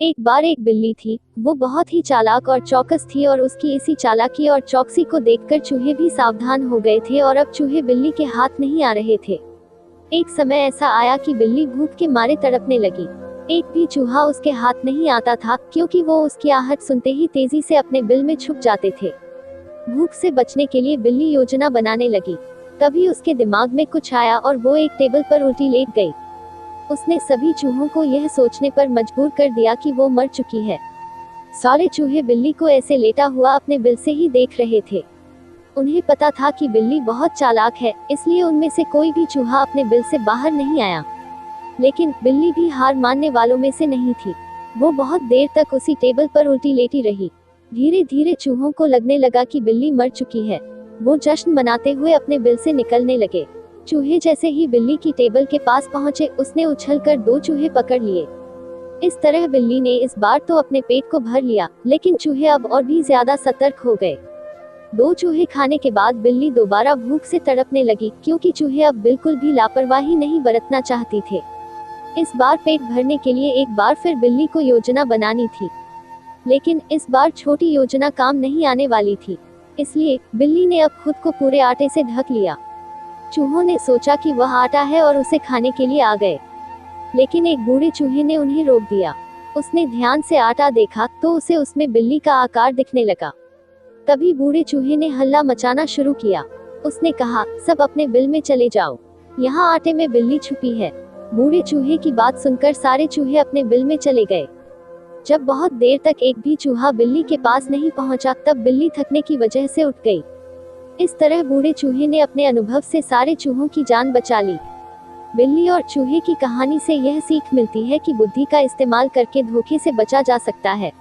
एक बार एक बिल्ली थी। वो बहुत ही चालाक और चौकस थी और उसकी इसी चालाकी और चौकसी को देखकर चूहे भी सावधान हो गए थे और अब चूहे बिल्ली के हाथ नहीं आ रहे थे। एक समय ऐसा आया कि बिल्ली भूख के मारे तड़पने लगी। एक भी चूहा उसके हाथ नहीं आता था, क्योंकि वो उसकी आहट सुनते ही तेजी से अपने बिल में छुप जाते थे। भूख से बचने के लिए बिल्ली योजना बनाने लगी। तभी उसके दिमाग में कुछ आया और वो एक टेबल पर उल्टी लेट गई। उसने सभी चूहों को यह सोचने पर मजबूर कर दिया कि वो मर चुकी है। सारे चूहे बिल्ली को ऐसे लेटा हुआ अपने बिल से ही देख रहे थे। उन्हें पता था कि बिल्ली बहुत चालाक है, इसलिए उनमें से कोई भी चूहा अपने बिल से बाहर नहीं आया। लेकिन बिल्ली भी हार मानने वालों में से नहीं थी। वो बहुत देर तक उसी टेबल पर उल्टी लेटी रही। धीरे धीरे चूहों को लगने लगा कि बिल्ली मर चुकी है। वो जश्न मनाते हुए अपने बिल से निकलने लगे। चूहे जैसे ही बिल्ली की टेबल के पास पहुंचे, उसने उछलकर 2 चूहे पकड़ लिए। इस तरह बिल्ली ने इस बार तो अपने पेट को भर लिया, लेकिन चूहे अब और भी ज्यादा सतर्क हो गए। 2 चूहे खाने के बाद बिल्ली दोबारा भूख से तड़पने लगी, क्योंकि चूहे अब बिल्कुल भी लापरवाही नहीं बरतना चाहती थे। इस बार पेट भरने के लिए एक बार फिर बिल्ली को योजना बनानी थी। लेकिन इस बार छोटी योजना काम नहीं आने वाली थी। इसलिए बिल्ली ने अब खुद को पूरे आटे से ढक लिया। चूहों ने सोचा कि वह आटा है और उसे खाने के लिए आ गए। लेकिन एक बूढ़े चूहे ने उन्हें रोक दिया। उसने ध्यान से आटा देखा तो उसे उसमें बिल्ली का आकार दिखने लगा। तभी बूढ़े चूहे ने हल्ला मचाना शुरू किया। उसने कहा, सब अपने बिल में चले जाओ, यहाँ आटे में बिल्ली छुपी है। बूढ़े चूहे की बात सुनकर सारे चूहे अपने बिल में चले गए। जब बहुत देर तक एक भी चूहा बिल्ली के पास नहीं पहुंचा, तब बिल्ली थकने की वजह से उठ गई। इस तरह बूढ़े चूहे ने अपने अनुभव से सारे चूहों की जान बचा ली। बिल्ली और चूहे की कहानी से यह सीख मिलती है कि बुद्धि का इस्तेमाल करके धोखे से बचा जा सकता है।